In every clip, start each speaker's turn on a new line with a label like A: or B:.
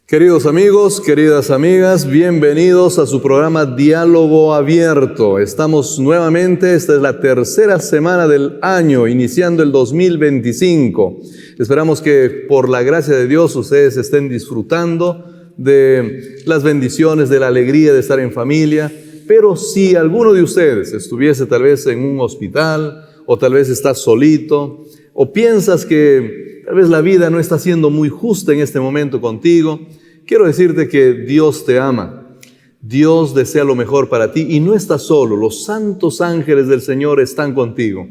A: Queridos amigos, queridas amigas, bienvenidos a su programa Diálogo Abierto. Estamos nuevamente, esta es la tercera semana del año, iniciando el 2025. Esperamos que por la gracia de Dios ustedes estén disfrutando de las bendiciones, de la alegría de estar en familia. Pero si alguno de ustedes estuviese tal vez en un hospital, o tal vez estás solito, o piensas que tal vez la vida no está siendo muy justa en este momento contigo, quiero decirte que Dios te ama. Dios desea lo mejor para ti y no estás solo. Los santos ángeles del Señor están contigo.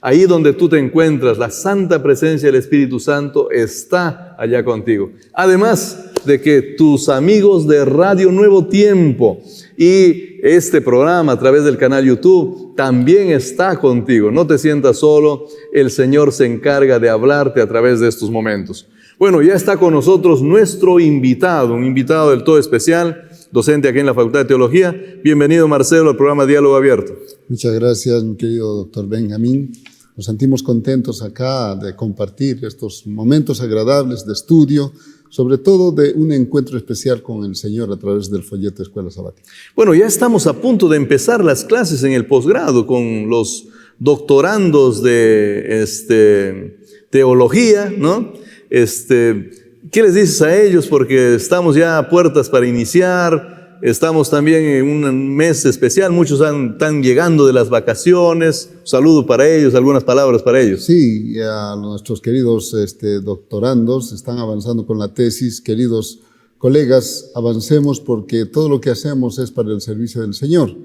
A: Ahí donde tú te encuentras, la santa presencia del Espíritu Santo está allá contigo. Además de que tus amigos de Radio Nuevo Tiempo y este programa a través del canal YouTube también está contigo. No te sientas solo, el Señor se encarga de hablarte a través de estos momentos. Bueno, ya está con nosotros nuestro invitado, un invitado del todo especial, docente aquí en la Facultad de Teología. Bienvenido, Marcelo, al programa Diálogo Abierto.
B: Muchas gracias, mi querido doctor Benjamín. Nos sentimos contentos acá de compartir estos momentos agradables de estudio, sobre todo de un encuentro especial con el Señor a través del folleto Escuela Sabática.
A: Bueno, ya estamos a punto de empezar las clases en el posgrado con los doctorandos de teología, ¿no? ¿Qué les dices a ellos? Porque estamos ya a puertas para iniciar, estamos también en un mes especial, muchos están llegando de las vacaciones. Un saludo para ellos, algunas palabras para ellos.
B: Sí, a nuestros queridos doctorandos están avanzando con la tesis. Queridos colegas, avancemos porque todo lo que hacemos es para el servicio del Señor.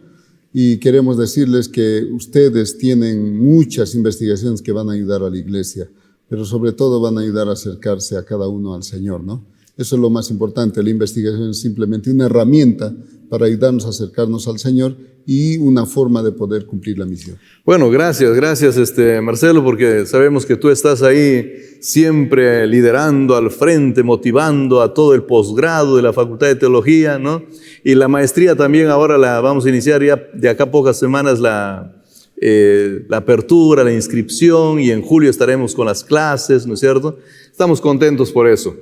B: Y queremos decirles que ustedes tienen muchas investigaciones que van a ayudar a la iglesia, pero sobre todo van a ayudar a acercarse a cada uno al Señor, ¿no? Eso es lo más importante. La investigación es simplemente una herramienta para ayudarnos a acercarnos al Señor y una forma de poder cumplir la misión.
A: Bueno, gracias Marcelo, porque sabemos que tú estás ahí siempre liderando al frente, motivando a todo el posgrado de la Facultad de Teología, ¿no? Y la maestría también ahora la vamos a iniciar ya de acá a pocas semanas la apertura, la inscripción, y en julio estaremos con las clases, ¿no es cierto? Estamos contentos por eso.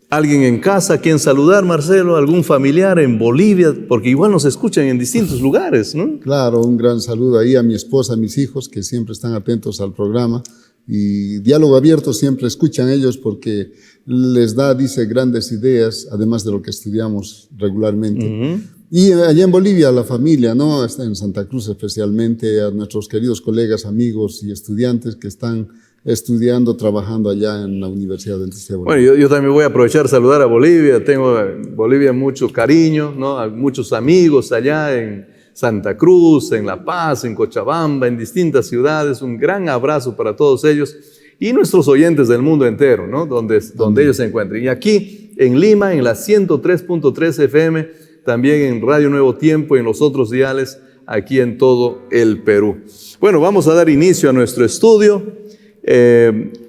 A: ¿Alguien en casa a quien saludar, Marcelo? ¿Algún familiar en Bolivia? Porque igual nos escuchan en distintos lugares, ¿no?
B: Claro, un gran saludo ahí a mi esposa, a mis hijos, que siempre están atentos al programa. Y Diálogo Abierto siempre escuchan ellos porque les da, dice, grandes ideas, además de lo que estudiamos regularmente. Uh-huh. Y allá en Bolivia, la familia, ¿no? En Santa Cruz especialmente, a nuestros queridos colegas, amigos y estudiantes que están estudiando, trabajando allá en la Universidad de Bolivia.
A: Bueno, yo también voy a aprovechar saludar a Bolivia. Tengo en Bolivia mucho cariño, ¿no? A muchos amigos allá en Santa Cruz, en La Paz, en Cochabamba, en distintas ciudades. Un gran abrazo para todos ellos y nuestros oyentes del mundo entero, ¿no? Donde ellos se encuentren. Y aquí en Lima, en la 103.3 FM, también en Radio Nuevo Tiempo y en los otros diales aquí en todo el Perú. Bueno, vamos a dar inicio a nuestro estudio.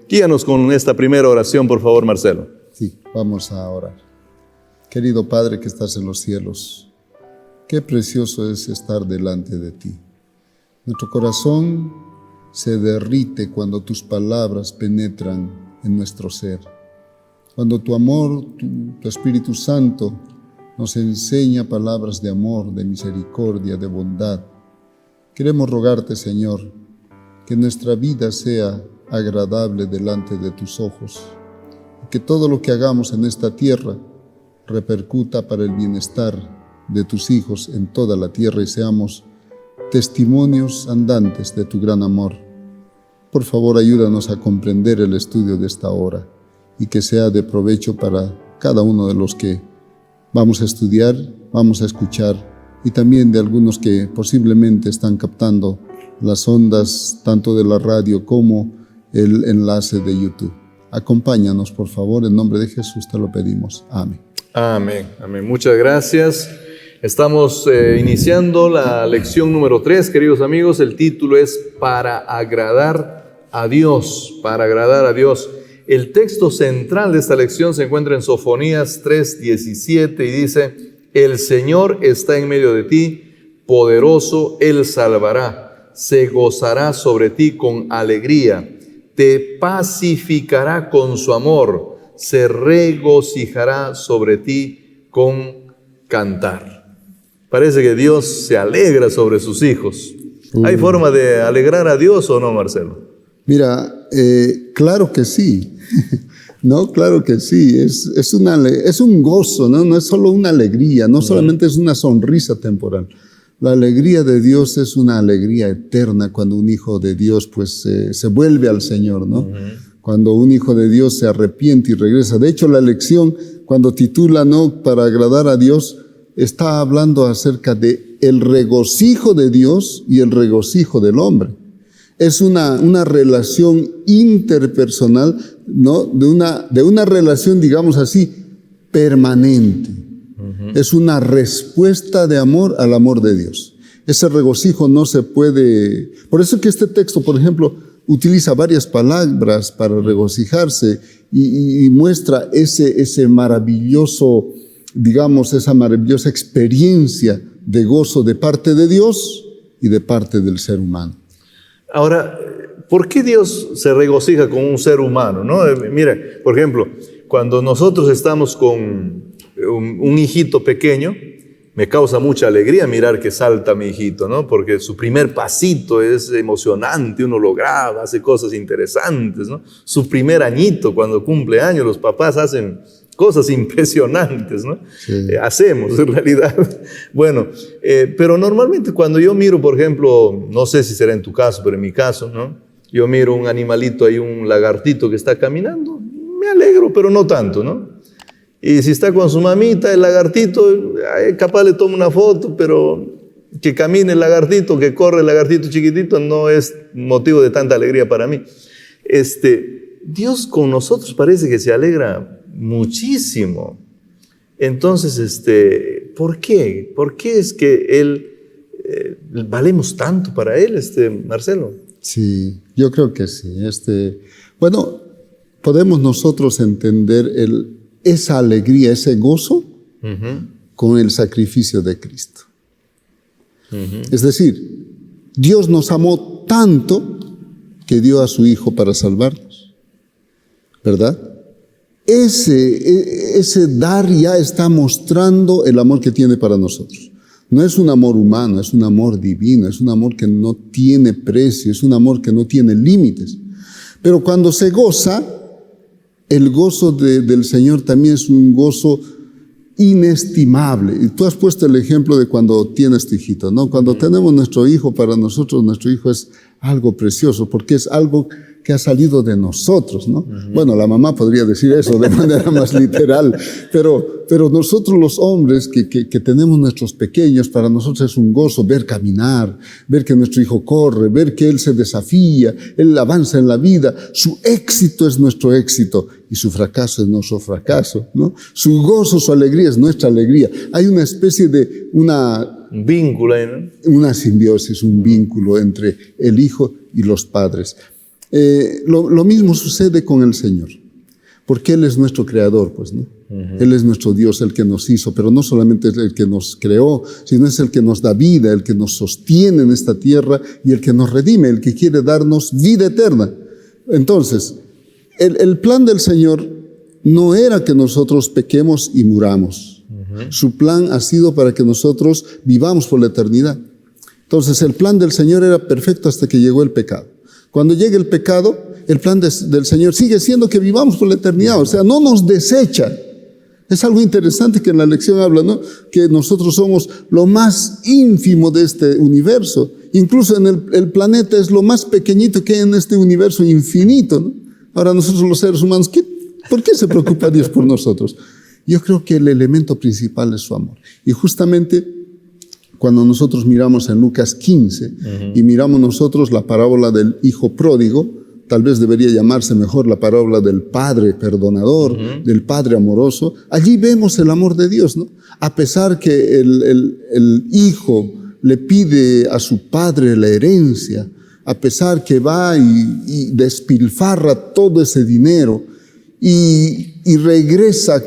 A: Guíanos con esta primera oración, por favor, Marcelo.
B: Sí, vamos a orar. Querido Padre que estás en los cielos, qué precioso es estar delante de ti. Nuestro corazón se derrite cuando tus palabras penetran en nuestro ser. Cuando tu amor, tu Espíritu Santo nos enseña palabras de amor, de misericordia, de bondad. Queremos rogarte, Señor, que nuestra vida sea agradable delante de tus ojos, y que todo lo que hagamos en esta tierra repercuta para el bienestar de tus hijos en toda la tierra y seamos testimonios andantes de tu gran amor. Por favor, ayúdanos a comprender el estudio de esta hora y que sea de provecho para cada uno de los que vamos a estudiar, vamos a escuchar, y también de algunos que posiblemente están captando las ondas tanto de la radio como el enlace de YouTube. Acompáñanos, por favor, en nombre de Jesús te lo pedimos. Amén.
A: Amén, amén. Muchas gracias. Estamos iniciando la lección número 3, queridos amigos. El título es Para agradar a Dios, para agradar a Dios. El texto central de esta lección se encuentra en Sofonías 3:17 y dice: el Señor está en medio de ti, poderoso, Él salvará, se gozará sobre ti con alegría, te pacificará con su amor, se regocijará sobre ti con cantar. Parece que Dios se alegra sobre sus hijos. ¿Hay forma de alegrar a Dios o no, Marcelo?
B: Mira, claro que sí. No, claro que sí. Es un gozo, ¿no? No es solo una alegría, no solamente es una sonrisa temporal. La alegría de Dios es una alegría eterna cuando un hijo de Dios pues se vuelve al Señor, ¿no? Cuando un hijo de Dios se arrepiente y regresa. De hecho, la lección, cuando titula, ¿no?, para agradar a Dios, está hablando acerca de el regocijo de Dios y el regocijo del hombre. Es una relación interpersonal, ¿no?, de una relación, digamos así, permanente. Es una respuesta de amor al amor de Dios. Ese regocijo no se puede... Por eso que este texto, por ejemplo, utiliza varias palabras para regocijarse y muestra ese maravilloso, digamos, esa maravillosa experiencia de gozo de parte de Dios y de parte del ser humano.
A: Ahora, ¿por qué Dios se regocija con un ser humano, no? Mire, por ejemplo, cuando nosotros estamos con un hijito pequeño, me causa mucha alegría mirar que salta mi hijito, ¿no? Porque su primer pasito es emocionante, uno lo graba, hace cosas interesantes, ¿no? Su primer añito, cuando cumple años, los papás hacen cosas impresionantes, ¿no? Sí. Hacemos, en realidad. Bueno, pero normalmente cuando yo miro, por ejemplo, no sé si será en tu caso, pero en mi caso, ¿no?, yo miro un animalito ahí, un lagartito que está caminando, me alegro, pero no tanto, ¿no? Y si está con su mamita, el lagartito, capaz le tomo una foto, pero que camine el lagartito, que corre el lagartito chiquitito, no es motivo de tanta alegría para mí. Dios con nosotros parece que se alegra muchísimo. Entonces, ¿por qué? ¿Por qué es que valemos tanto para Él, Marcelo?
B: Sí, yo creo que sí. Bueno, podemos nosotros entender esa alegría, ese gozo, con el sacrificio de Cristo. Es decir, Dios nos amó tanto que dio a su Hijo para salvarnos, ¿verdad? Ese dar ya está mostrando el amor que tiene para nosotros. No es un amor humano, es un amor divino, es un amor que no tiene precio, es un amor que no tiene límites. Pero cuando se goza, el gozo del Señor también es un gozo inestimable. Y tú has puesto el ejemplo de cuando tienes tu hijito, ¿no? Cuando tenemos nuestro hijo, para nosotros nuestro hijo es algo precioso, porque es algo que ha salido de nosotros, ¿no? Bueno, la mamá podría decir eso de manera más literal, pero nosotros los hombres que tenemos nuestros pequeños, para nosotros es un gozo ver caminar, ver que nuestro hijo corre, ver que él se desafía, él avanza en la vida. Su éxito es nuestro éxito y su fracaso es nuestro fracaso, ¿no? Su gozo, su alegría es nuestra alegría. Hay una especie de un vínculo, ¿no? Una simbiosis, un vínculo entre el hijo y los padres. Lo mismo sucede con el Señor, porque Él es nuestro creador, pues, ¿no? Él es nuestro Dios, el que nos hizo, pero no solamente es el que nos creó, sino es el que nos da vida, el que nos sostiene en esta tierra y el que nos redime, el que quiere darnos vida eterna. Entonces, el plan del Señor no era que nosotros pequemos y muramos. Su plan ha sido para que nosotros vivamos por la eternidad. Entonces, el plan del Señor era perfecto hasta que llegó el pecado. Cuando llegue el pecado, el plan del Señor sigue siendo que vivamos por la eternidad, o sea, no nos desecha. Es algo interesante que en la lección habla, ¿no? Que nosotros somos lo más ínfimo de este universo. Incluso en el planeta es lo más pequeñito que hay en este universo infinito, ¿no? Ahora nosotros los seres humanos, ¿por qué se preocupa Dios por nosotros? Yo creo que el elemento principal es su amor. Y justamente cuando nosotros miramos en Lucas 15 y miramos nosotros la parábola del hijo pródigo, tal vez debería llamarse mejor la parábola del Padre perdonador, del Padre amoroso. Allí vemos el amor de Dios, ¿no? A pesar que el Hijo le pide a su Padre la herencia, a pesar que va y despilfarra todo ese dinero y regresa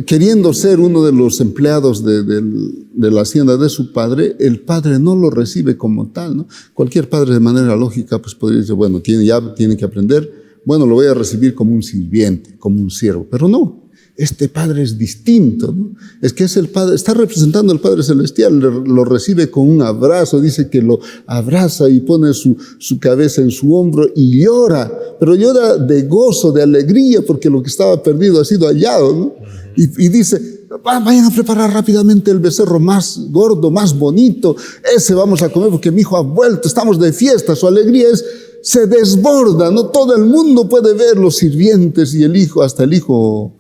B: queriendo ser uno de los empleados de la hacienda de su padre, el padre no lo recibe como tal, ¿no? Cualquier padre de manera lógica pues podría decir, bueno, ya tiene que aprender, bueno, lo voy a recibir como un sirviente, como un siervo, pero no. Este Padre es distinto, ¿no? Es que es el Padre, está representando al Padre Celestial, lo recibe con un abrazo, dice que lo abraza y pone su cabeza en su hombro y llora, pero llora de gozo, de alegría, porque lo que estaba perdido ha sido hallado, ¿no? Y dice, vayan a preparar rápidamente el becerro más gordo, más bonito, ese vamos a comer porque mi hijo ha vuelto, estamos de fiesta, su alegría se desborda, ¿no? Todo el mundo puede ver, los sirvientes y el hijo, hasta el hijo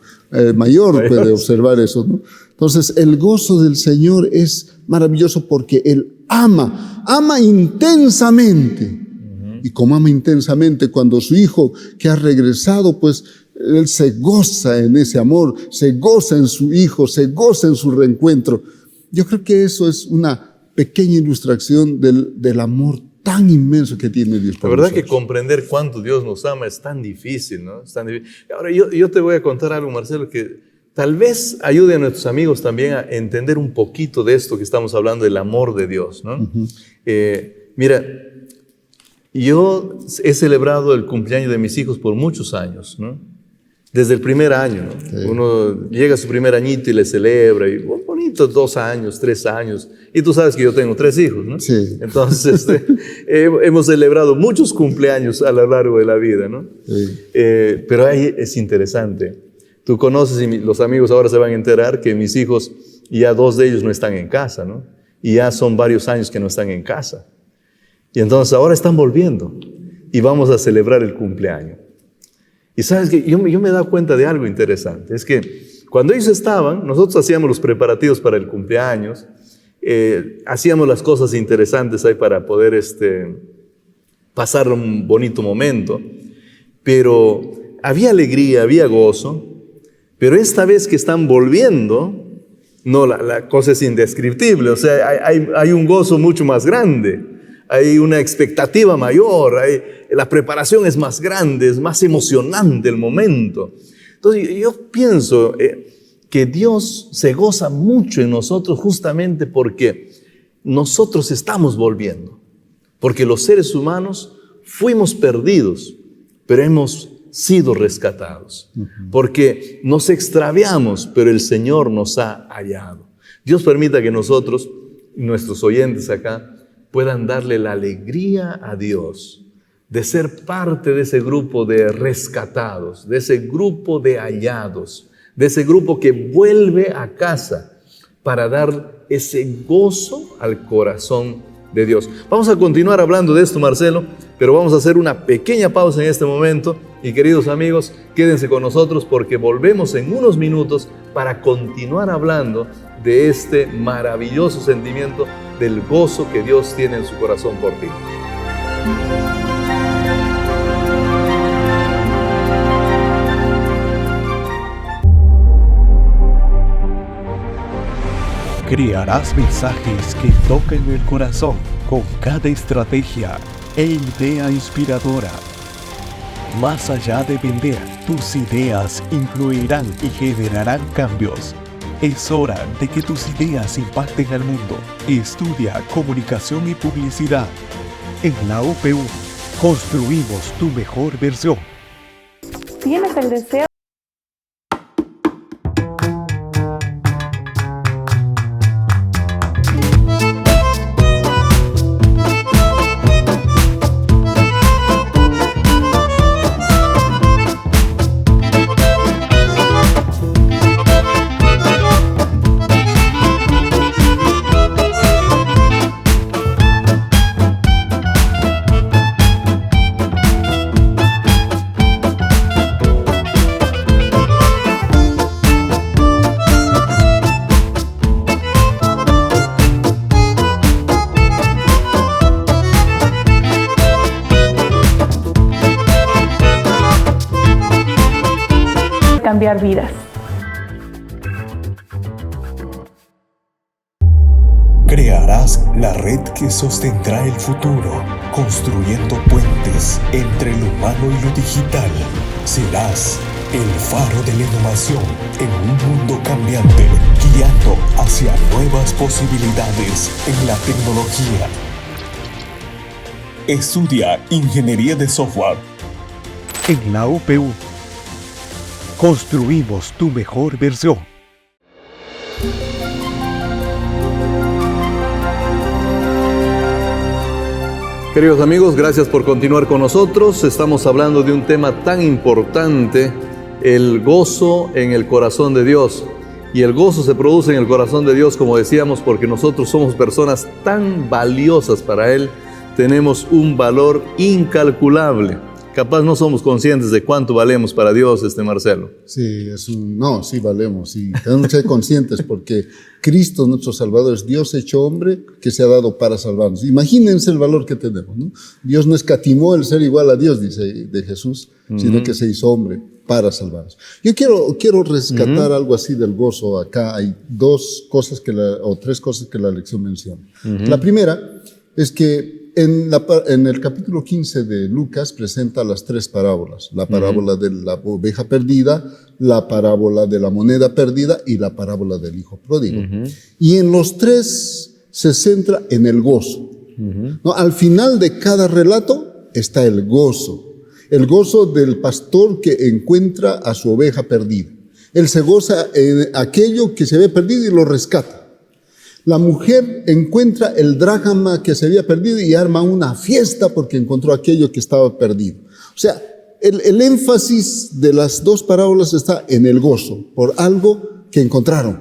B: mayor puede observar eso, ¿no? Entonces, el gozo del Señor es maravilloso porque Él ama intensamente. Y como ama intensamente, cuando su hijo que ha regresado, pues Él se goza en ese amor, se goza en su hijo, se goza en su reencuentro. Yo creo que eso es una pequeña ilustración del amor tan inmenso que tiene Dios por
A: La verdad
B: nosotros.
A: que comprender cuánto Dios nos ama es tan difícil, ¿no? Es tan difícil. Ahora, yo te voy a contar algo, Marcelo, que tal vez ayude a nuestros amigos también a entender un poquito de esto que estamos hablando, del amor de Dios, ¿no? Mira, yo he celebrado el cumpleaños de mis hijos por muchos años, ¿no? Desde el primer año, ¿no? Sí. Uno llega a su primer añito y le celebra, y bonito, 2 años, 3 años. Y tú sabes que yo tengo 3 hijos, ¿no?
B: Sí.
A: Entonces, hemos celebrado muchos cumpleaños a lo largo de la vida, ¿no?
B: Sí.
A: Pero ahí es interesante. Tú conoces, y los amigos ahora se van a enterar que mis hijos, ya 2 de ellos no están en casa, ¿no? Y ya son varios años que no están en casa. Y entonces ahora están volviendo y vamos a celebrar el cumpleaños. Y sabes que yo me he dado cuenta de algo interesante, es que cuando ellos estaban, nosotros hacíamos los preparativos para el cumpleaños, hacíamos las cosas interesantes ahí para poder pasar un bonito momento, pero había alegría, había gozo, pero esta vez que están volviendo, no, la cosa es indescriptible, o sea, hay un gozo mucho más grande. Hay una expectativa mayor, la preparación es más grande, es más emocionante el momento. Entonces yo pienso que Dios se goza mucho en nosotros justamente porque nosotros estamos volviendo. Porque los seres humanos fuimos perdidos, pero hemos sido rescatados. Porque nos extraviamos, pero el Señor nos ha hallado. Dios permita que nosotros, nuestros oyentes acá, puedan darle la alegría a Dios de ser parte de ese grupo de rescatados, de ese grupo de hallados, de ese grupo que vuelve a casa para dar ese gozo al corazón de Dios. Vamos a continuar hablando de esto, Marcelo, pero vamos a hacer una pequeña pausa en este momento y, queridos amigos, quédense con nosotros porque volvemos en unos minutos para continuar hablando de este maravilloso sentimiento del gozo que Dios tiene en su corazón por ti.
C: Crearás mensajes que toquen el corazón con cada estrategia e idea inspiradora. Más allá de vender, tus ideas influirán y generarán cambios. Es hora de que tus ideas impacten al mundo. Estudia Comunicación y Publicidad. En la UPU, construimos tu mejor versión.
D: ¿Tienes el deseo? cambiar vidas.
C: Crearás la red que sostendrá el futuro, construyendo puentes entre lo humano y lo digital. Serás el faro de la innovación en un mundo cambiante, guiando hacia nuevas posibilidades en la tecnología. Estudia Ingeniería de Software. En la UPU, construimos tu mejor versión.
A: Queridos amigos, gracias por continuar con nosotros. Estamos hablando de un tema tan importante, el gozo en el corazón de Dios. Y el gozo se produce en el corazón de Dios, como decíamos, porque nosotros somos personas tan valiosas para Él. Tenemos un valor incalculable. Capaz no somos conscientes de cuánto valemos para Dios, Marcelo.
B: Sí, sí valemos, y tenemos que ser conscientes porque Cristo, nuestro Salvador, es Dios hecho hombre que se ha dado para salvarnos. Imagínense el valor que tenemos, ¿no? Dios no escatimó el ser igual a Dios, dice de Jesús, sino que se hizo hombre para salvarnos. Yo quiero rescatar algo así del gozo. Acá hay tres cosas que la lección menciona. La primera es que en el capítulo 15 de Lucas presenta las tres parábolas. La parábola de la oveja perdida, la parábola de la moneda perdida y la parábola del hijo pródigo. Y en los tres se centra en el gozo. ¿No? Al final de cada relato está el gozo del pastor que encuentra a su oveja perdida. Él se goza en aquello que se había perdido y lo rescata. La mujer encuentra el dracma que se había perdido y arma una fiesta porque encontró aquello que estaba perdido. O sea, el énfasis de las dos parábolas está en el gozo por algo que encontraron.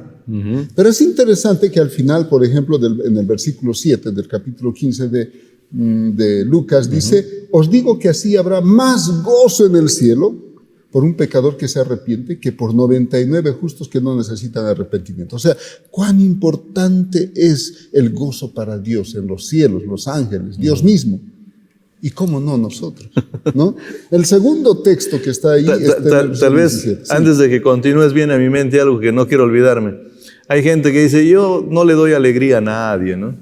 B: Pero es interesante que al final, por ejemplo, en el versículo 7 del capítulo 15 de Lucas, dice: os digo que así habrá más gozo en el cielo por un pecador que se arrepiente que por 99 justos que no necesitan arrepentimiento. O sea, cuán importante es el gozo para Dios en los cielos, los ángeles, Dios mismo. Y cómo no nosotros, ¿no? El segundo texto que está ahí...
A: Tal vez, 17. Sí. Antes de que continúes, viene a mi mente algo que no quiero olvidarme. Hay gente que dice: yo no le doy alegría a nadie, ¿no?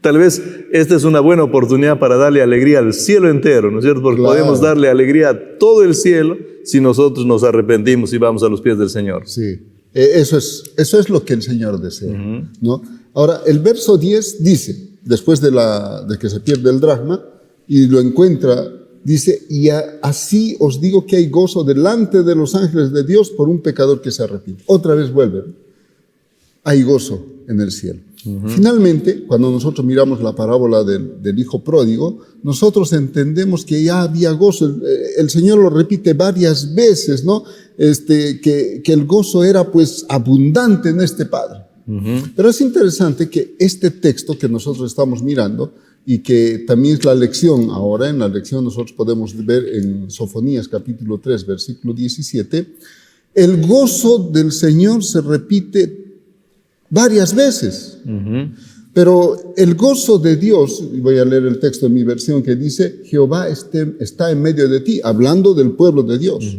A: Tal vez esta es una buena oportunidad para darle alegría al cielo entero, ¿no es cierto? Porque podemos darle alegría a todo el cielo si nosotros nos arrepentimos y vamos a los pies del Señor.
B: Sí, eso es lo que el Señor desea, ¿no? Ahora, el verso 10 dice, después de que se pierde el dracma y lo encuentra, dice: y así os digo que hay gozo delante de los ángeles de Dios por un pecador que se arrepiente. Otra vez vuelve, hay gozo en el cielo. Finalmente, cuando nosotros miramos la parábola del hijo pródigo, nosotros entendemos que ya había gozo. El Señor lo repite varias veces, ¿no? Que el gozo era pues abundante en este padre. Pero es interesante que este texto que nosotros estamos mirando, y que también es la lección ahora, en la lección nosotros podemos ver en Sofonías capítulo 3, versículo 17, el gozo del Señor se repite varias veces. Pero el gozo de Dios, y voy a leer el texto en mi versión que dice: Jehová está en medio de ti, hablando del pueblo de Dios,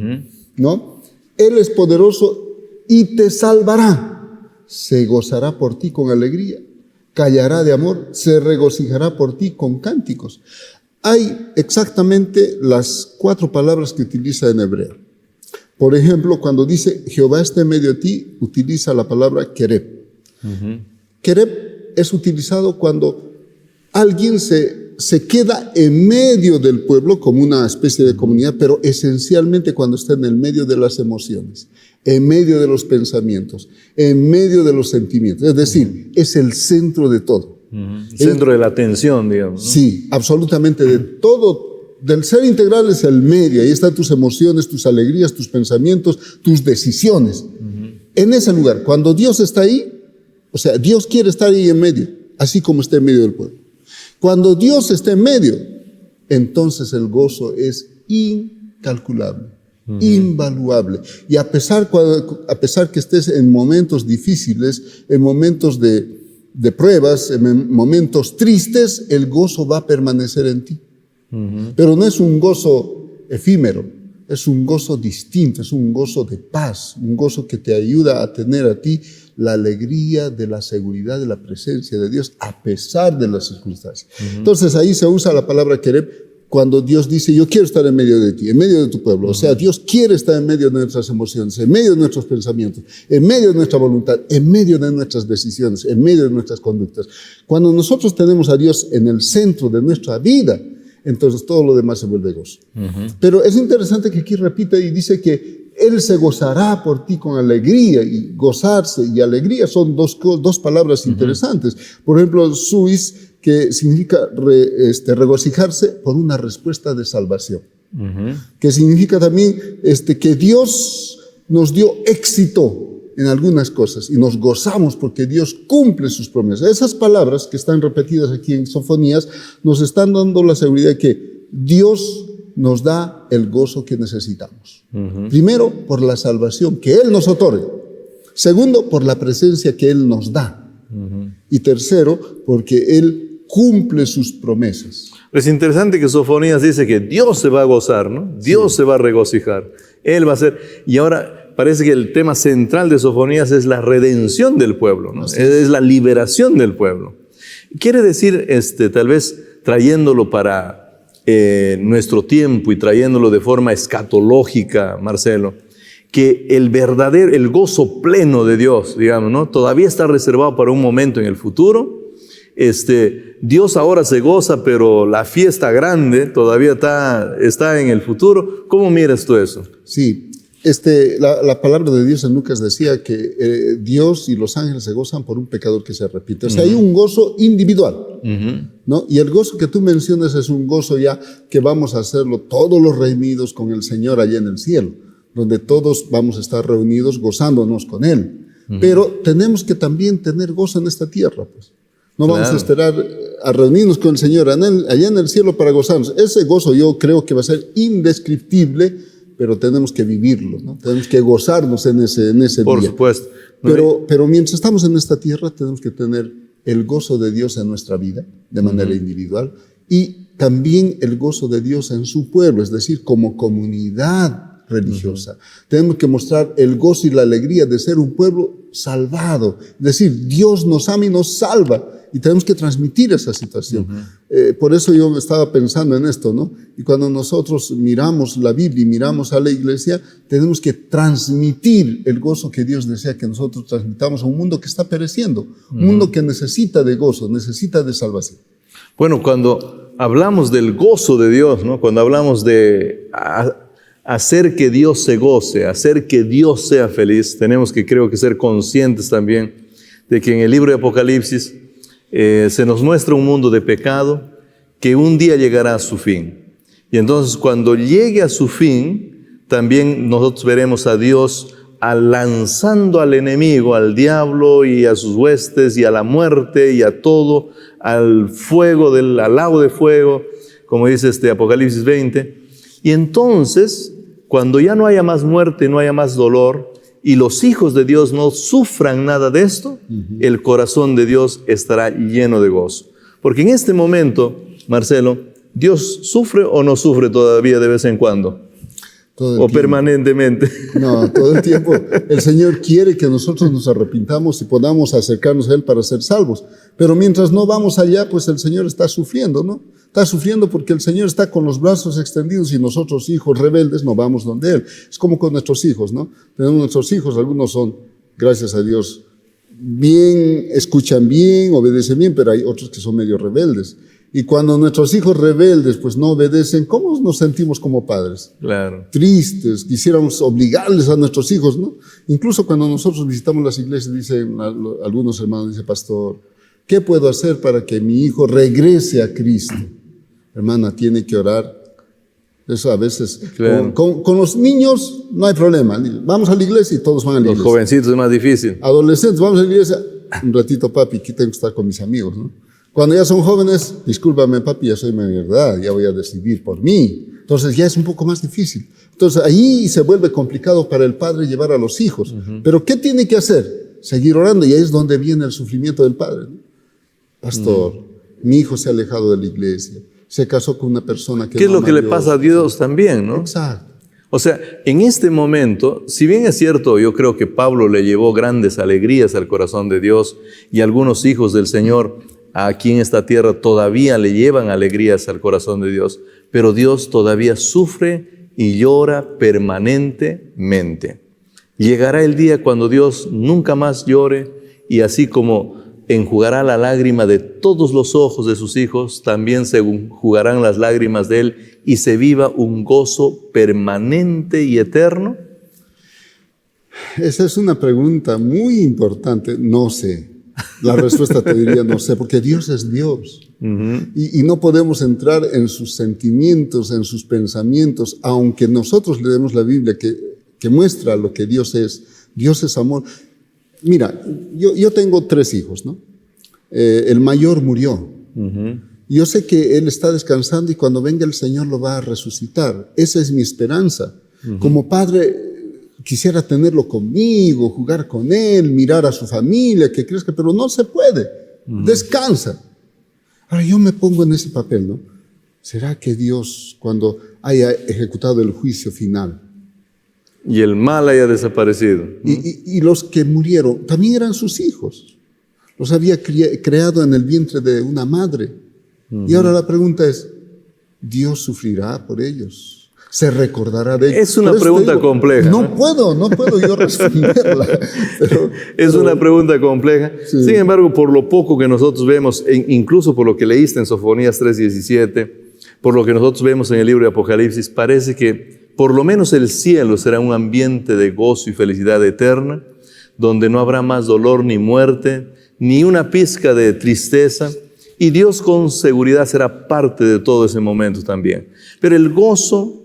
B: ¿no? Él es poderoso y te salvará, se gozará por ti con alegría, callará de amor, se regocijará por ti con cánticos. Hay exactamente las 4 palabras que utiliza en hebreo. Por ejemplo, cuando dice Jehová está en medio de ti, utiliza la palabra kereb. Kereb es utilizado cuando alguien se queda en medio del pueblo como una especie de comunidad, pero esencialmente cuando está en el medio de las emociones, en medio de los pensamientos, en medio de los sentimientos. Es decir, es el centro de todo.
A: El centro de la atención, digamos, ¿no?
B: Sí, absolutamente de todo. Del ser integral es el medio. Ahí están tus emociones, tus alegrías, tus pensamientos, tus decisiones. En ese lugar, cuando Dios está ahí, o sea, Dios quiere estar ahí en medio, así como está en medio del pueblo. Cuando Dios está en medio, entonces el gozo es incalculable, invaluable. Y a pesar que estés en momentos difíciles, en momentos de pruebas, en momentos tristes, el gozo va a permanecer en ti. Pero no es un gozo efímero, es un gozo distinto, es un gozo de paz, un gozo que te ayuda a tener a ti la alegría de la seguridad de la presencia de Dios a pesar de las circunstancias. Entonces ahí se usa la palabra querer cuando Dios dice, yo quiero estar en medio de ti, en medio de tu pueblo. O sea, Dios quiere estar en medio de nuestras emociones, en medio de nuestros pensamientos, en medio de nuestra voluntad, en medio de nuestras decisiones, en medio de nuestras conductas. Cuando nosotros tenemos a Dios en el centro de nuestra vida, entonces todo lo demás se vuelve gozo. Pero es interesante que aquí repite y dice que Él se gozará por ti con alegría, y gozarse y alegría son dos palabras interesantes. Por ejemplo, suis, que significa regocijarse por una respuesta de salvación. Que significa también que Dios nos dio éxito en algunas cosas y nos gozamos porque Dios cumple sus promesas. Esas palabras que están repetidas aquí en Sofonías nos están dando la seguridad de que Dios nos da el gozo que necesitamos. Primero, por la salvación que Él nos otorga. Segundo, por la presencia que Él nos da. Y tercero, porque Él cumple sus promesas.
A: Es interesante que Sofonías dice que Dios se va a gozar, ¿no? Dios se va a regocijar. Él va a ser. Y ahora parece que el tema central de Sofonías es la redención del pueblo, ¿no? Es la liberación del pueblo. Quiere decir, tal vez trayéndolo para nuestro tiempo y trayéndolo de forma escatológica, Marcelo, que el gozo pleno de Dios, digamos, ¿no? Todavía está reservado para un momento en el futuro. Dios ahora se goza, pero la fiesta grande todavía está en el futuro. ¿Cómo miras tú eso?
B: Sí, la palabra de Dios en Lucas decía que Dios y los ángeles se gozan por un pecador que se arrepiente. O sea, hay un gozo individual, ¿no? Y el gozo que tú mencionas es un gozo ya que vamos a hacerlo todos los redimidos con el Señor allá en el cielo, donde todos vamos a estar reunidos gozándonos con Él. Pero tenemos que también tener gozo en esta tierra, pues. No vamos a esperar a reunirnos con el Señor allá en el cielo para gozarnos. Ese gozo yo creo que va a ser indescriptible, pero tenemos que vivirlo, ¿no? Tenemos que gozarnos en ese día.
A: Por supuesto.
B: Pero mientras estamos en esta tierra, tenemos que tener el gozo de Dios en nuestra vida, de manera individual, y también el gozo de Dios en su pueblo, es decir, como comunidad religiosa. Tenemos que mostrar el gozo y la alegría de ser un pueblo salvado. Es decir, Dios nos ama y nos salva. Y tenemos que transmitir esa situación. Por eso yo estaba pensando en esto, ¿no? Y cuando nosotros miramos la Biblia y miramos a la iglesia, tenemos que transmitir el gozo que Dios desea que nosotros transmitamos a un mundo que está pereciendo, un mundo que necesita de gozo, necesita de salvación.
A: Bueno, cuando hablamos del gozo de Dios, ¿no? Cuando hablamos de hacer que Dios se goce, hacer que Dios sea feliz, tenemos que, creo que, ser conscientes también de que en el libro de Apocalipsis se nos muestra un mundo de pecado que un día llegará a su fin. Y entonces cuando llegue a su fin, también nosotros veremos a Dios lanzando al enemigo, al diablo y a sus huestes y a la muerte y a todo, al fuego, al lago de fuego, como dice Apocalipsis 20. Y entonces, cuando ya no haya más muerte, no haya más dolor, y los hijos de Dios no sufran nada de esto, el corazón de Dios estará lleno de gozo. Porque en este momento, Marcelo, ¿Dios sufre o no sufre todavía de vez en cuando? ¿O permanentemente?
B: No, todo el tiempo. El Señor quiere que nosotros nos arrepintamos y podamos acercarnos a Él para ser salvos. Pero mientras no vamos allá, pues el Señor está sufriendo, ¿no? Está sufriendo porque el Señor está con los brazos extendidos y nosotros, hijos rebeldes, no vamos donde Él. Es como con nuestros hijos, ¿no? Tenemos nuestros hijos, algunos son, gracias a Dios, bien, escuchan bien, obedecen bien, pero hay otros que son medio rebeldes. Y cuando nuestros hijos rebeldes pues no obedecen, ¿cómo nos sentimos como padres?
A: Claro.
B: Tristes, quisiéramos obligarles a nuestros hijos, ¿no? Incluso cuando nosotros visitamos las iglesias, dicen algunos hermanos, dice, pastor, ¿qué puedo hacer para que mi hijo regrese a Cristo? Hermana, tiene que orar. Eso a veces, claro. Con los niños no hay problema. Vamos a la iglesia y todos van a la iglesia.
A: Los jovencitos es más difícil.
B: Adolescentes, vamos a la iglesia. Un ratito, papi, aquí tengo que estar con mis amigos, ¿no? Cuando ya son jóvenes, discúlpame, papi, ya soy mayor de edad, ya voy a decidir por mí. Entonces ya es un poco más difícil. Entonces ahí se vuelve complicado para el padre llevar a los hijos. Pero ¿qué tiene que hacer? Seguir orando, y ahí es donde viene el sufrimiento del padre, ¿no? Pastor, mi hijo se ha alejado de la iglesia, se casó con una persona que
A: ¿qué es lo que le pasa a Dios también, no?
B: Exacto.
A: O sea, en este momento, si bien es cierto, yo creo que Pablo le llevó grandes alegrías al corazón de Dios y algunos hijos del Señor aquí en esta tierra todavía le llevan alegrías al corazón de Dios, pero Dios todavía sufre y llora permanentemente. Llegará el día cuando Dios nunca más llore y así como enjugará la lágrima de todos los ojos de sus hijos, también se enjugarán las lágrimas de Él y se viva un gozo permanente y eterno.
B: Esa es una pregunta muy importante. No sé. La respuesta te diría no sé, porque Dios es Dios. Y no podemos entrar en sus sentimientos, en sus pensamientos, aunque nosotros leemos la Biblia que muestra lo que Dios es. Dios es amor. Mira, yo tengo 3 hijos, ¿no? El mayor murió. Yo sé que él está descansando y cuando venga el Señor lo va a resucitar. Esa es mi esperanza. Como padre, quisiera tenerlo conmigo, jugar con él, mirar a su familia, que crezca, pero no se puede. Descansa. Ahora yo me pongo en ese papel, ¿no? ¿Será que Dios, cuando haya ejecutado el juicio final,
A: y el mal haya desaparecido,
B: y los que murieron también eran sus hijos, los había creado en el vientre de una madre, y ahora la pregunta es, ¿Dios sufrirá por ellos? ¿Se recordará de ellos?
A: Es una pregunta compleja.
B: No puedo yo responderla.
A: Es una pregunta compleja. Sí. Sin embargo, por lo poco que nosotros vemos, incluso por lo que leíste en Sofonías 3:17, por lo que nosotros vemos en el libro de Apocalipsis, parece que por lo menos el cielo será un ambiente de gozo y felicidad eterna, donde no habrá más dolor ni muerte, ni una pizca de tristeza, y Dios con seguridad será parte de todo ese momento también. Pero el gozo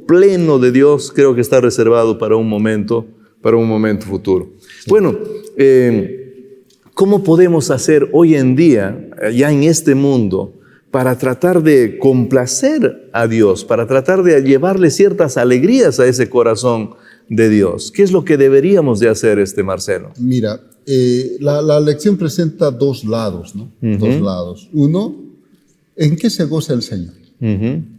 A: pleno de Dios creo que está reservado para un momento futuro. Sí. Bueno, ¿cómo podemos hacer hoy en día, ya en este mundo, para tratar de complacer a Dios, para tratar de llevarle ciertas alegrías a ese corazón de Dios? ¿Qué es lo que deberíamos de hacer, Marcelo?
B: Mira, la lección presenta 2 lados, ¿no? 2 lados. Uno, ¿en qué se goza el Señor?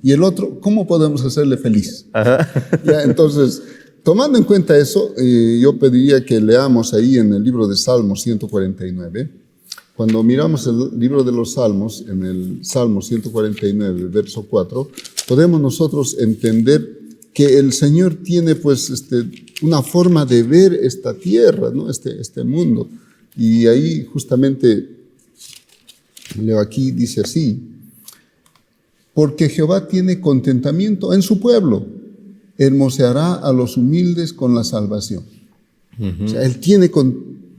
B: Y el otro, ¿cómo podemos hacerle feliz? Ya, entonces, tomando en cuenta eso, yo pediría que leamos ahí en el libro de Salmos 149. Cuando miramos el libro de los Salmos, en el Salmo 149, verso 4, podemos nosotros entender que el Señor tiene pues una forma de ver esta tierra, ¿no? este mundo. Y ahí justamente, leo aquí, dice así: porque Jehová tiene contentamiento en su pueblo, hermoseará a los humildes con la salvación. O sea, Él tiene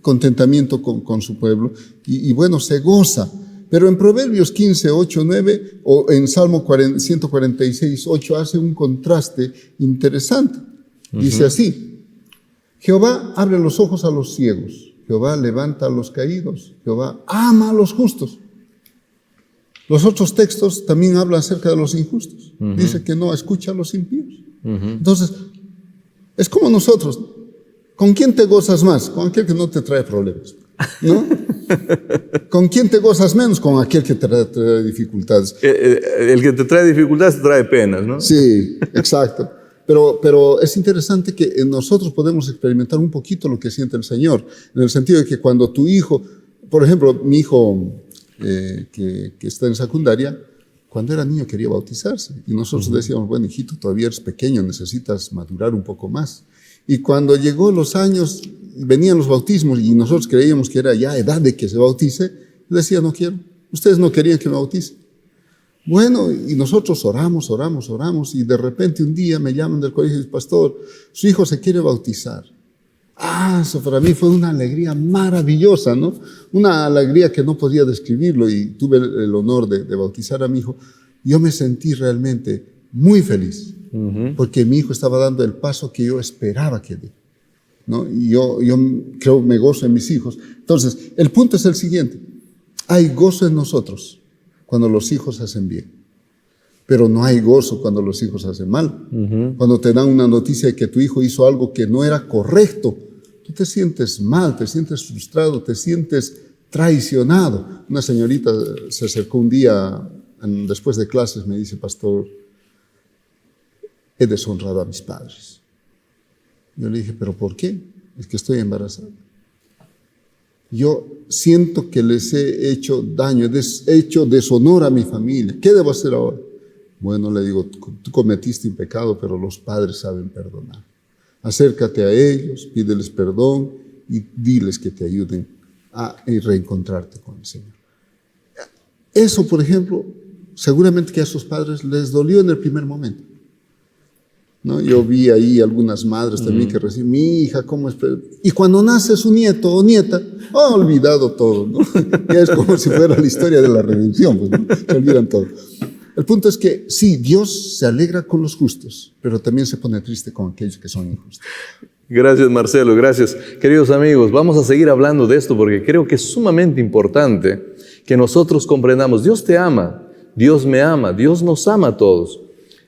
B: contentamiento con su pueblo y bueno, se goza. Pero en Proverbios 15, 8, 9 o en Salmo 146, 8 hace un contraste interesante. Dice así: Jehová abre los ojos a los ciegos, Jehová levanta a los caídos, Jehová ama a los justos. Los otros textos también hablan acerca de los injustos. Dice que no escucha a los impíos. Entonces, es como nosotros. ¿Con quién te gozas más? Con aquel que no te trae problemas, ¿no? ¿Con quién te gozas menos? Con aquel que te trae dificultades.
A: El que te trae dificultades te trae penas, ¿no?
B: Sí, exacto. Pero es interesante que nosotros podemos experimentar un poquito lo que siente el Señor, en el sentido de que cuando tu hijo, por ejemplo, mi hijo que está en secundaria, cuando era niño quería bautizarse y nosotros decíamos, bueno, hijito, todavía eres pequeño, necesitas madurar un poco más. Y cuando llegó los años, venían los bautismos y nosotros creíamos que era ya edad de que se bautice, decía, no quiero, ustedes no querían que me bautice. Bueno, y nosotros oramos y de repente un día me llaman del colegio y dicen, pastor, su hijo se quiere bautizar. Eso para mí fue una alegría maravillosa, ¿no? Una alegría que no podía describirlo y tuve el honor de bautizar a mi hijo. Yo me sentí realmente muy feliz porque mi hijo estaba dando el paso que yo esperaba que diera, ¿no? Y yo creo me gozo en mis hijos. Entonces, el punto es el siguiente. Hay gozo en nosotros cuando los hijos hacen bien, pero no hay gozo cuando los hijos hacen mal. Cuando te dan una noticia de que tu hijo hizo algo que no era correcto, tú te sientes mal, te sientes frustrado, te sientes traicionado. Una señorita se acercó un día, después de clases, me dice, pastor, he deshonrado a mis padres. Yo le dije, ¿pero por qué? Es que estoy embarazada. Yo siento que les he hecho daño, he hecho deshonor a mi familia. ¿Qué debo hacer ahora? Bueno, le digo, tú cometiste un pecado, pero los padres saben perdonar. Acércate a ellos, pídeles perdón y diles que te ayuden a reencontrarte con el Señor. Eso, por ejemplo, seguramente que a sus padres les dolió en el primer momento, ¿no? Yo vi ahí algunas madres también que reciben, mi hija, ¿cómo es? Y cuando nace su nieto o nieta, ha olvidado todo, ¿no? Ya es como si fuera la historia de la redención, pues, ¿no? Se olvidan todo. El punto es que sí, Dios se alegra con los justos, pero también se pone triste con aquellos que son injustos.
A: Gracias, Marcelo, gracias. Queridos amigos, vamos a seguir hablando de esto porque creo que es sumamente importante que nosotros comprendamos, Dios te ama, Dios me ama, Dios nos ama a todos.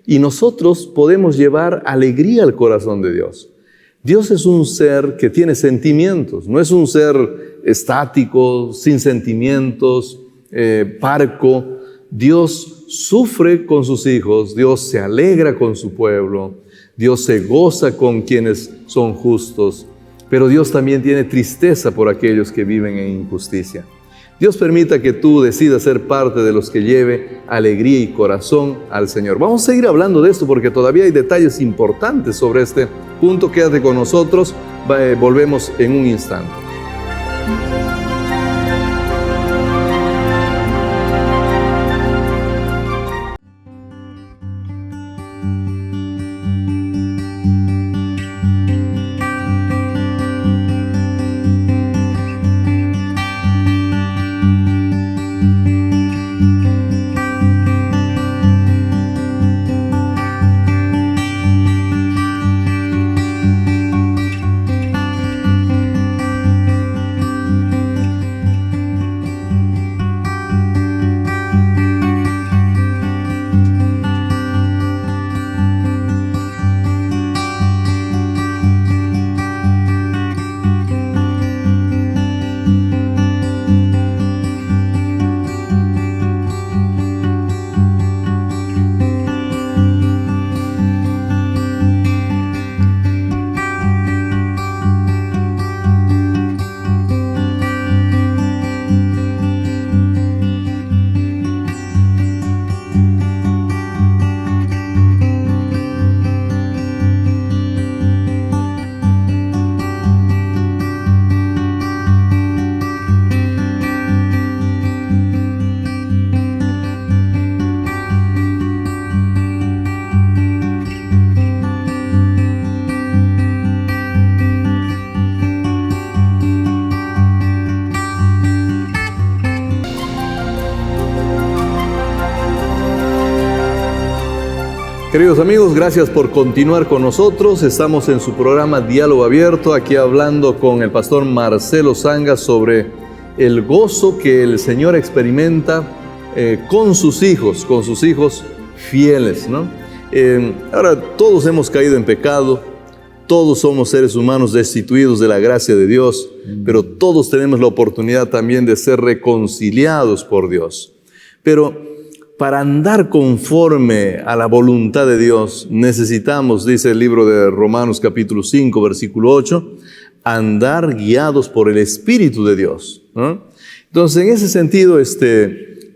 A: Y nosotros podemos llevar alegría al corazón de Dios. Dios es un ser que tiene sentimientos, no es un ser estático, sin sentimientos, parco. Dios sufre con sus hijos, Dios se alegra con su pueblo, Dios se goza con quienes son justos, pero Dios también tiene tristeza por aquellos que viven en injusticia. Dios permita que tú decidas ser parte de los que lleve alegría y corazón al Señor. Vamos a seguir hablando de esto porque todavía hay detalles importantes sobre este punto. Quédate con nosotros, volvemos en un instante. Queridos amigos, gracias por continuar con nosotros. Estamos en su programa Diálogo Abierto, aquí hablando con el pastor Marcelo Zanga sobre el gozo que el Señor experimenta con sus hijos fieles, ¿no? Ahora, todos hemos caído en pecado, todos somos seres humanos destituidos de la gracia de Dios, pero todos tenemos la oportunidad también de ser reconciliados por Dios. Pero para andar conforme a la voluntad de Dios, necesitamos, dice el libro de Romanos capítulo 5, versículo 8, andar guiados por el Espíritu de Dios, ¿no? Entonces, en ese sentido,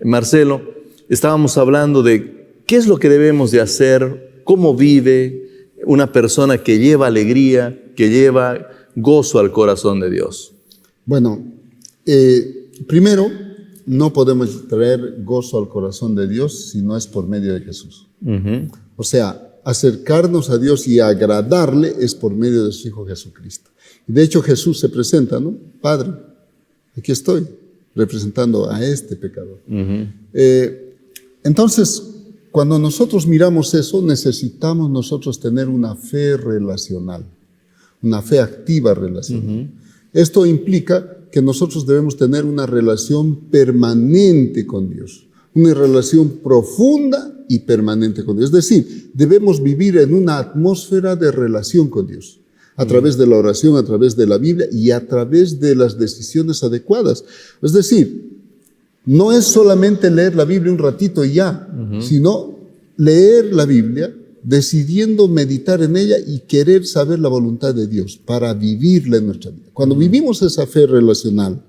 A: Marcelo, estábamos hablando de qué es lo que debemos de hacer, cómo vive una persona que lleva alegría, que lleva gozo al corazón de Dios.
B: Bueno, primero, no podemos traer gozo al corazón de Dios si no es por medio de Jesús. O sea, acercarnos a Dios y agradarle es por medio de su Hijo Jesucristo. De hecho, Jesús se presenta, ¿no? Padre, aquí estoy, representando a este pecador. Entonces, cuando nosotros miramos eso, necesitamos nosotros tener una fe relacional, una fe activa relacional. Esto implica que nosotros debemos tener una relación permanente con Dios, una relación profunda y permanente con Dios. Es decir, debemos vivir en una atmósfera de relación con Dios, a través de la oración, a través de la Biblia y a través de las decisiones adecuadas. Es decir, no es solamente leer la Biblia un ratito y ya, sino leer la Biblia decidiendo meditar en ella y querer saber la voluntad de Dios para vivirla en nuestra vida. Cuando vivimos esa fe relacional,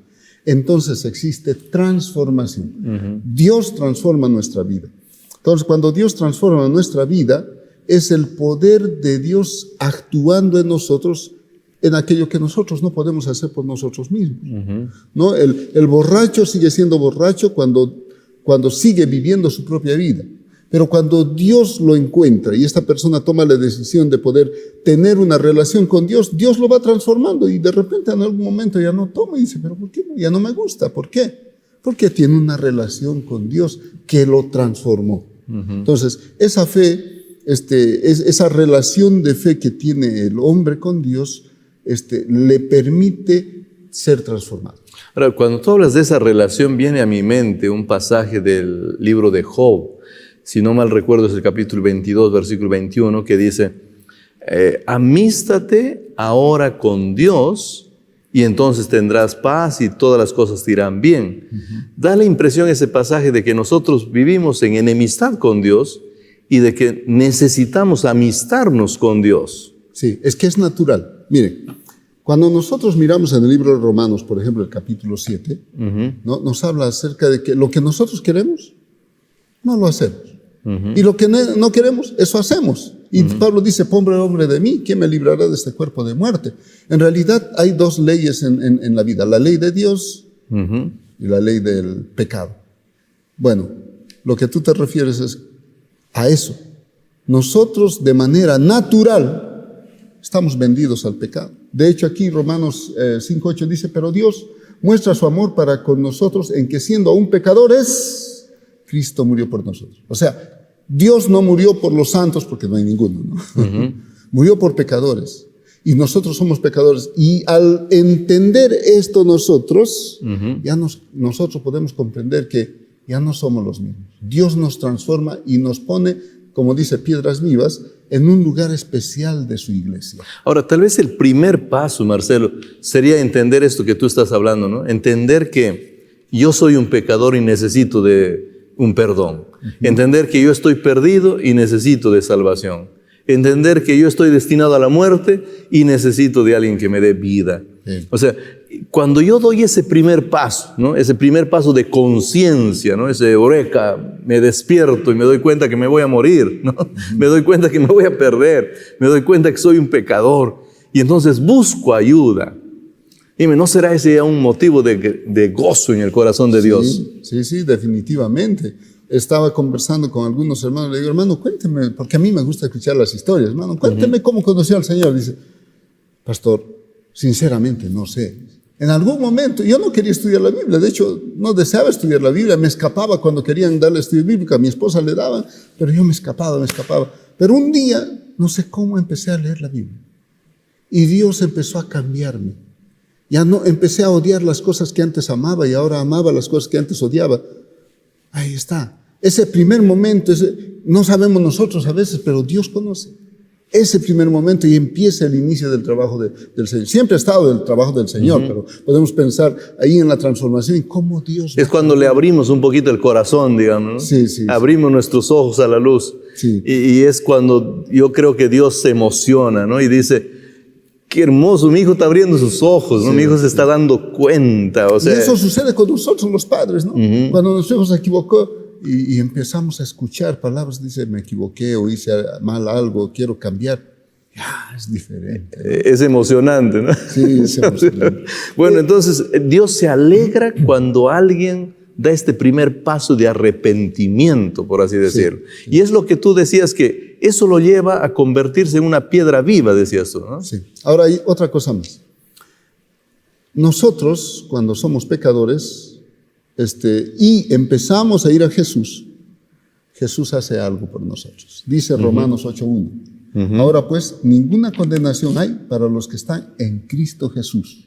B: entonces existe transformación. Dios transforma nuestra vida. Entonces, cuando Dios transforma nuestra vida, es el poder de Dios actuando en nosotros en aquello que nosotros no podemos hacer por nosotros mismos. ¿No? El borracho sigue siendo borracho cuando sigue viviendo su propia vida. Pero cuando Dios lo encuentra y esta persona toma la decisión de poder tener una relación con Dios, Dios lo va transformando y de repente en algún momento ya no toma y dice, pero ¿por qué? Ya no me gusta. ¿Por qué? Porque tiene una relación con Dios que lo transformó. Entonces, esa fe, esa relación de fe que tiene el hombre con Dios, le permite ser transformado.
A: Ahora, cuando tú hablas de esa relación, viene a mi mente un pasaje del libro de Job. Si no mal recuerdo, es el capítulo 22, versículo 21, que dice, amístate ahora con Dios y entonces tendrás paz y todas las cosas te irán bien. Da la impresión ese pasaje de que nosotros vivimos en enemistad con Dios y de que necesitamos amistarnos con Dios.
B: Sí, es que es natural. Mire, cuando nosotros miramos en el libro de Romanos, por ejemplo, el capítulo 7, ¿no? Nos habla acerca de que lo que nosotros queremos, no lo hacemos. Y lo que no queremos, eso hacemos. Y Pablo dice, pobre hombre de mí, ¿quién me librará de este cuerpo de muerte? En realidad hay dos leyes en la vida, la ley de Dios y la ley del pecado. Bueno, lo que tú te refieres es a eso. Nosotros de manera natural estamos vendidos al pecado. De hecho aquí Romanos 5:8 dice, pero Dios muestra su amor para con nosotros en que siendo aún pecadores, Cristo murió por nosotros. O sea, Dios no murió por los santos porque no hay ninguno, ¿no? Murió por pecadores. Y nosotros somos pecadores. Y al entender esto nosotros, nosotros podemos comprender que ya no somos los mismos. Dios nos transforma y nos pone, como dice Piedras Vivas, en un lugar especial de su iglesia.
A: Ahora, tal vez el primer paso, Marcelo, sería entender esto que tú estás hablando, ¿no? Entender que yo soy un pecador y necesito de un perdón. Entender que yo estoy perdido y necesito de salvación. Entender que yo estoy destinado a la muerte y necesito de alguien que me dé vida. O sea, cuando yo doy ese primer paso, ¿no? Ese primer paso de conciencia, ¿no? Ese eureka, me despierto y me doy cuenta que me voy a morir, ¿no? Me doy cuenta que me voy a perder, me doy cuenta que soy un pecador y entonces busco ayuda. Dime, ¿no será ese ya un motivo de gozo en el corazón de Dios?
B: Sí, definitivamente. Estaba conversando con algunos hermanos, le digo, hermano, cuénteme, porque a mí me gusta escuchar las historias, hermano, cuénteme cómo conoció al Señor. Dice, pastor, sinceramente no sé. En algún momento, yo no quería estudiar la Biblia, de hecho, no deseaba estudiar la Biblia, me escapaba cuando querían darle estudio bíblico, a mi esposa le daban, pero yo me escapaba. Pero un día, no sé cómo, empecé a leer la Biblia. Y Dios empezó a cambiarme. Ya no, empecé a odiar las cosas que antes amaba y ahora amaba las cosas que antes odiaba. Ahí está. Ese primer momento, no sabemos nosotros a veces, pero Dios conoce. Ese primer momento y empieza el inicio del trabajo del Señor. Siempre ha estado el trabajo del Señor, pero podemos pensar ahí en la transformación y cómo Dios...
A: Es cuando le abrimos un poquito el corazón, digamos, ¿no?
B: Sí.
A: Abrimos nuestros ojos a la luz.
B: Sí.
A: Y es cuando yo creo que Dios se emociona, ¿no? Y dice... Qué hermoso, mi hijo está abriendo sus ojos, ¿no? Mi hijo se está dando cuenta, o sea...
B: Y eso sucede con nosotros los padres, ¿no? Cuando nuestro hijo se equivocó y empezamos a escuchar palabras, dice, me equivoqué o hice mal algo, quiero cambiar. Ya, es diferente, ¿no?
A: Es emocionante, ¿no?
B: Sí, es emocionante.
A: Bueno, entonces, Dios se alegra cuando alguien da este primer paso de arrepentimiento, por así decirlo. Sí. Y es lo que tú decías, que eso lo lleva a convertirse en una piedra viva, decías tú, ¿no?
B: Sí. Ahora hay otra cosa más. Nosotros, cuando somos pecadores, y empezamos a ir a Jesús, Jesús hace algo por nosotros. Dice Romanos 8:1. Ahora pues, ninguna condenación hay para los que están en Cristo Jesús.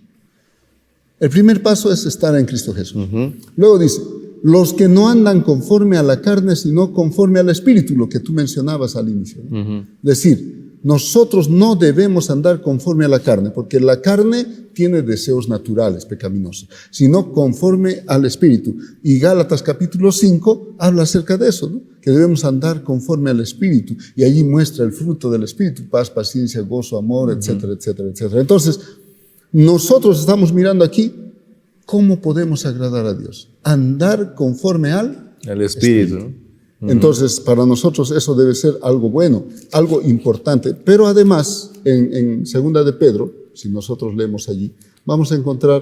B: El primer paso es estar en Cristo Jesús. Luego dice, los que no andan conforme a la carne, sino conforme al Espíritu, lo que tú mencionabas al inicio, ¿no? Es decir, nosotros no debemos andar conforme a la carne, porque la carne tiene deseos naturales, pecaminosos, sino conforme al Espíritu. Y Gálatas capítulo 5 habla acerca de eso, ¿no? Que debemos andar conforme al Espíritu. Y allí muestra el fruto del Espíritu: paz, paciencia, gozo, amor, etcétera, etcétera, etcétera. Entonces, nosotros estamos mirando aquí cómo podemos agradar a Dios. Andar conforme al
A: Espíritu, ¿no?
B: Entonces, para nosotros eso debe ser algo bueno, algo importante. Pero además, en Segunda de Pedro, si nosotros leemos allí, vamos a encontrar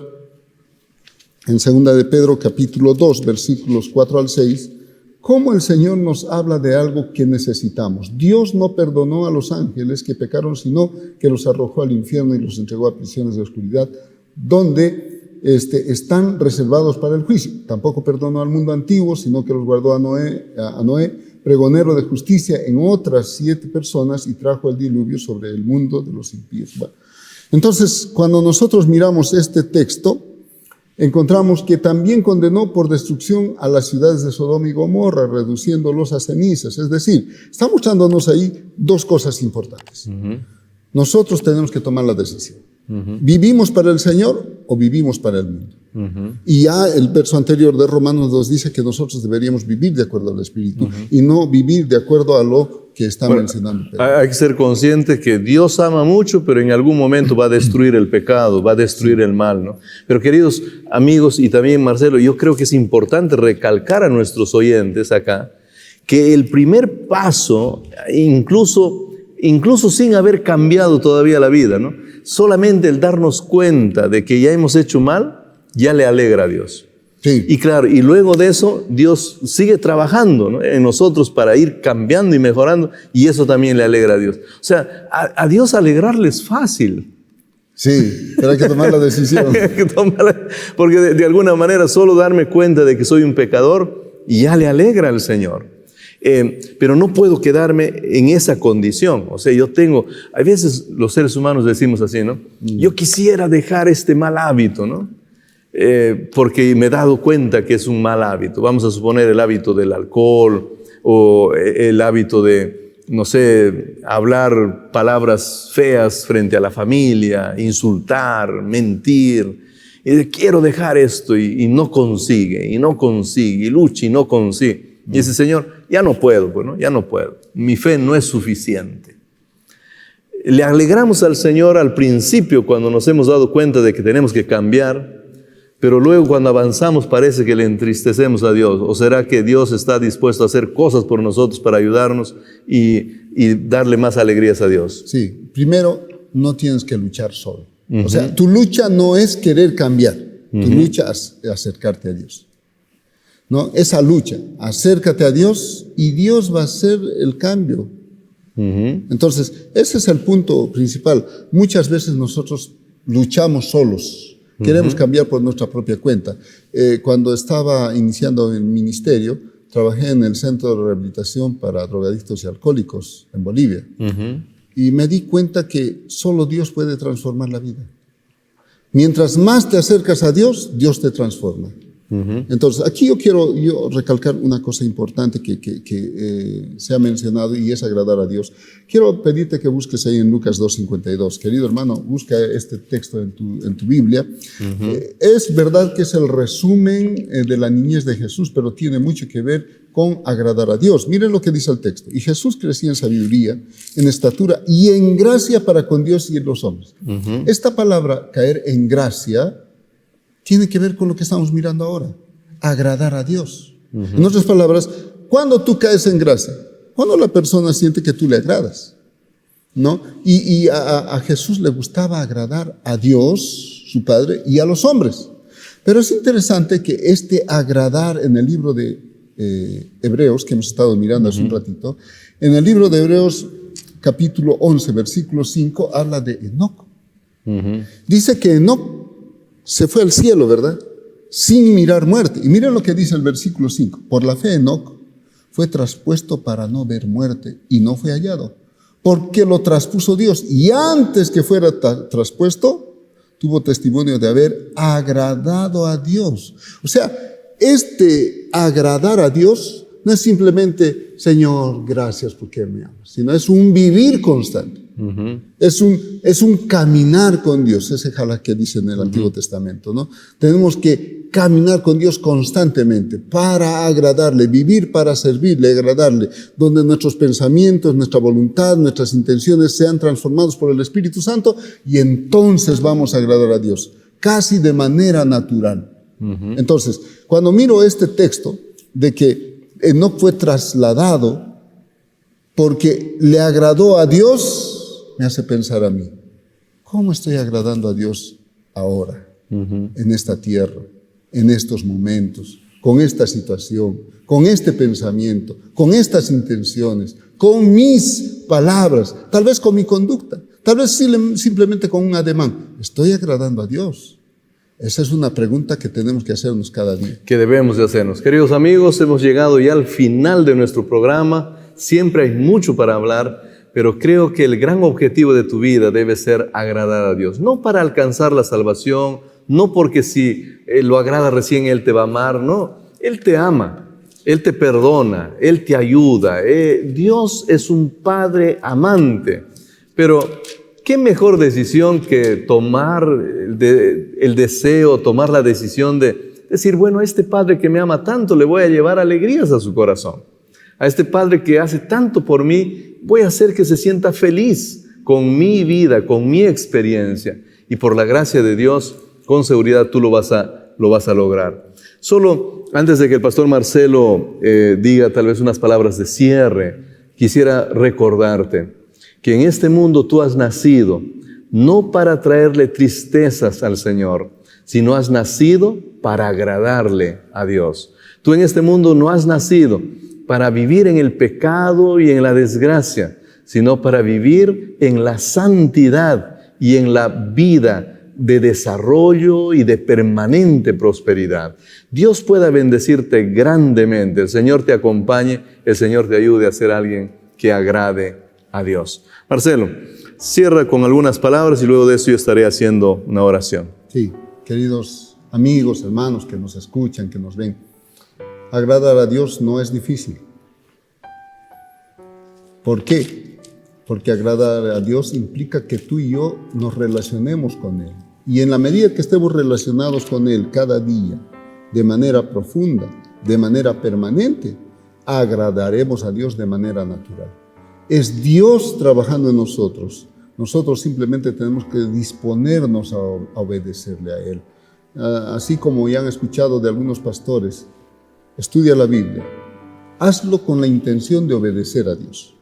B: en Segunda de Pedro capítulo 2, versículos 4 al 6, cómo el Señor nos habla de algo que necesitamos. Dios no perdonó a los ángeles que pecaron, sino que los arrojó al infierno y los entregó a prisiones de oscuridad, donde están reservados para el juicio. Tampoco perdonó al mundo antiguo, sino que los guardó a Noé, pregonero de justicia, en otras 7 personas, y trajo el diluvio sobre el mundo de los impíos. Bueno, entonces, cuando nosotros miramos este texto, encontramos que también condenó por destrucción a las ciudades de Sodoma y Gomorra, reduciéndolos a cenizas. Es decir, está mostrándonos ahí 2 cosas importantes. Nosotros tenemos que tomar la decisión. ¿Vivimos para el Señor o vivimos para el mundo? Y ya el verso anterior de Romanos 2 dice que nosotros deberíamos vivir de acuerdo al Espíritu y no vivir de acuerdo a lo que está mencionando Pedro.
A: Hay que ser consciente que Dios ama mucho, pero en algún momento va a destruir el pecado, va a destruir el mal, ¿no? Pero queridos amigos, y también Marcelo, yo creo que es importante recalcar a nuestros oyentes acá que el primer paso, incluso sin haber cambiado todavía la vida, ¿no? Solamente el darnos cuenta de que ya hemos hecho mal, ya le alegra a Dios.
B: Sí.
A: Y claro, y luego de eso, Dios sigue trabajando, ¿no?, en nosotros para ir cambiando y mejorando, y eso también le alegra a Dios. O sea, a Dios alegrarle es fácil.
B: Sí, pero hay que tomar la decisión.
A: Porque de alguna manera solo darme cuenta de que soy un pecador y ya le alegra al Señor. Pero no puedo quedarme en esa condición. O sea, hay veces los seres humanos decimos así, ¿no? Yo quisiera dejar este mal hábito, ¿no? Porque me he dado cuenta que es un mal hábito. Vamos a suponer el hábito del alcohol o el hábito de, no sé, hablar palabras feas frente a la familia, insultar, mentir. Y quiero dejar esto y no consigue, y lucha y no consigue. Y dice: Señor, ya no puedo, pues, ¿no? Ya no puedo. Mi fe no es suficiente. Le alegramos al Señor al principio cuando nos hemos dado cuenta de que tenemos que cambiar, pero luego cuando avanzamos parece que le entristecemos a Dios. ¿O será que Dios está dispuesto a hacer cosas por nosotros para ayudarnos y darle más alegrías a Dios?
B: Sí, primero, no tienes que luchar solo. O sea, tu lucha no es querer cambiar, tu lucha es acercarte a Dios. ¿No? Esa lucha, acércate a Dios y Dios va a hacer el cambio. Entonces, ese es el punto principal. Muchas veces nosotros luchamos solos, queremos cambiar por nuestra propia cuenta. Cuando estaba iniciando el ministerio, trabajé en el Centro de Rehabilitación para Drogadictos y Alcohólicos en Bolivia. Y me di cuenta que solo Dios puede transformar la vida. Mientras más te acercas a Dios, Dios te transforma. Entonces, aquí yo quiero recalcar una cosa importante que se ha mencionado, y es agradar a Dios. Quiero pedirte que busques ahí en Lucas 2:52. Querido hermano, busca este texto en tu Biblia. Es verdad que es el resumen de la niñez de Jesús, pero tiene mucho que ver con agradar a Dios. Miren lo que dice el texto. Y Jesús crecía en sabiduría, en estatura y en gracia para con Dios y los hombres. Esta palabra, caer en gracia, tiene que ver con lo que estamos mirando ahora, agradar a Dios. En otras palabras, ¿cuándo tú caes en gracia? Cuando la persona siente que tú le agradas, ¿no? Y a Jesús le gustaba agradar a Dios, su Padre, y a los hombres. Pero es interesante que este agradar en el libro de Hebreos, que hemos estado mirando hace un ratito, en el libro de Hebreos, capítulo 11, versículo 5, habla de Enoc. Dice que Enoc se fue al cielo, ¿verdad? Sin mirar muerte. Y miren lo que dice el versículo 5. Por la fe Enoc fue traspuesto para no ver muerte y no fue hallado, porque lo traspuso Dios. Y antes que fuera traspuesto, tuvo testimonio de haber agradado a Dios. O sea, este agradar a Dios no es simplemente, Señor, gracias porque me amas, sino es un vivir constante. Es un caminar con Dios. Ese jalá que dice en el Antiguo Testamento, ¿no? Tenemos que caminar con Dios constantemente para agradarle, vivir para servirle, agradarle, donde nuestros pensamientos, nuestra voluntad, nuestras intenciones sean transformados por el Espíritu Santo, y entonces vamos a agradar a Dios, casi de manera natural. Entonces, cuando miro este texto de que Enoc fue trasladado porque le agradó a Dios, me hace pensar a mí, ¿cómo estoy agradando a Dios ahora, en esta tierra, en estos momentos, con esta situación, con este pensamiento, con estas intenciones, con mis palabras, tal vez con mi conducta, tal vez simplemente con un ademán? ¿Estoy agradando a Dios? Esa es una pregunta que tenemos que hacernos cada día.
A: Que debemos de hacernos. Queridos amigos, hemos llegado ya al final de nuestro programa. Siempre hay mucho para hablar, pero creo que el gran objetivo de tu vida debe ser agradar a Dios. No para alcanzar la salvación, no porque si lo agrada recién Él te va a amar, no. Él te ama, Él te perdona, Él te ayuda. Dios es un Padre amante, pero ¿qué mejor decisión que tomar el deseo, tomar la decisión de decir, bueno, a este Padre que me ama tanto le voy a llevar alegrías a su corazón? A este Padre que hace tanto por mí, voy a hacer que se sienta feliz con mi vida, con mi experiencia. Y por la gracia de Dios, con seguridad tú lo vas a lograr. Solo antes de que el pastor Marcelo diga tal vez unas palabras de cierre, quisiera recordarte que en este mundo tú has nacido no para traerle tristezas al Señor, sino has nacido para agradarle a Dios. Tú en este mundo no has nacido para vivir en el pecado y en la desgracia, sino para vivir en la santidad y en la vida de desarrollo y de permanente prosperidad. Dios pueda bendecirte grandemente, el Señor te acompañe, el Señor te ayude a ser alguien que agrade a Dios. Marcelo, cierra con algunas palabras y luego de eso yo estaré haciendo una oración.
B: Sí, queridos amigos, hermanos que nos escuchan, que nos ven, agradar a Dios no es difícil. ¿Por qué? Porque agradar a Dios implica que tú y yo nos relacionemos con Él. Y en la medida que estemos relacionados con Él cada día, de manera profunda, de manera permanente, agradaremos a Dios de manera natural. Es Dios trabajando en nosotros. Nosotros simplemente tenemos que disponernos a obedecerle a Él. Así como ya han escuchado de algunos pastores, estudia la Biblia. Hazlo con la intención de obedecer a Dios.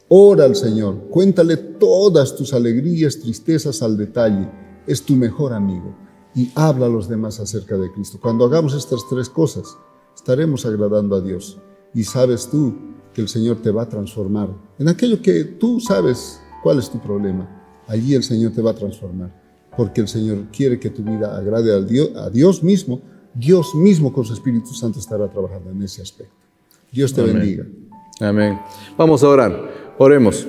B: Ora al Señor. Cuéntale todas tus alegrías, tristezas al detalle. Es tu mejor amigo. Y habla a los demás acerca de Cristo. Cuando hagamos estas tres cosas, estaremos agradando a Dios. Y sabes tú que el Señor te va a transformar. En aquello que tú sabes cuál es tu problema, allí el Señor te va a transformar. Porque el Señor quiere que tu vida agrade a Dios mismo. Dios mismo con su Espíritu Santo estará trabajando en ese aspecto. Dios te bendiga.
A: Amén. Vamos a orar. Oremos.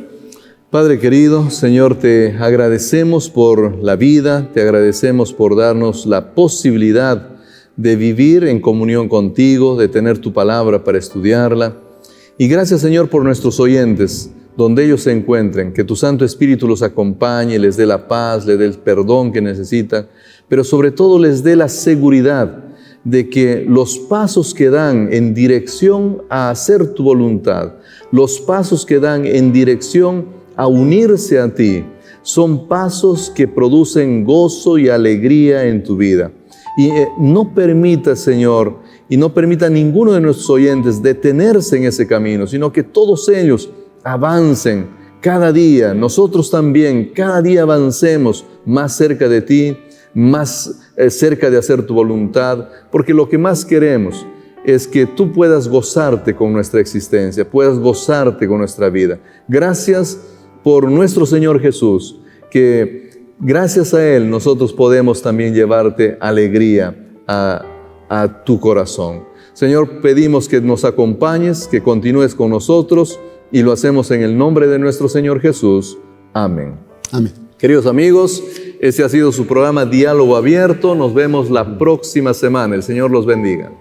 A: Padre querido, Señor, te agradecemos por la vida, te agradecemos por darnos la posibilidad de vivir en comunión contigo, de tener tu palabra para estudiarla. Y gracias, Señor, por nuestros oyentes, donde ellos se encuentren, que tu Santo Espíritu los acompañe, les dé la paz, les dé el perdón que necesitan, pero sobre todo les dé la seguridad de que los pasos que dan en dirección a hacer tu voluntad, los pasos que dan en dirección a unirse a ti, son pasos que producen gozo y alegría en tu vida. Y no permita, Señor, y no permita a ninguno de nuestros oyentes detenerse en ese camino, sino que todos ellos avancen cada día, nosotros también, cada día avancemos más cerca de ti, más cerca de hacer tu voluntad, porque lo que más queremos es que tú puedas gozarte con nuestra existencia, puedas gozarte con nuestra vida. Gracias por nuestro Señor Jesús, que gracias a Él nosotros podemos también llevarte alegría a tu corazón. Señor, pedimos que nos acompañes, que continúes con nosotros y lo hacemos en el nombre de nuestro Señor Jesús. Amén.
B: Amén.
A: Queridos amigos, ese ha sido su programa Diálogo Abierto. Nos vemos la próxima semana. El Señor los bendiga.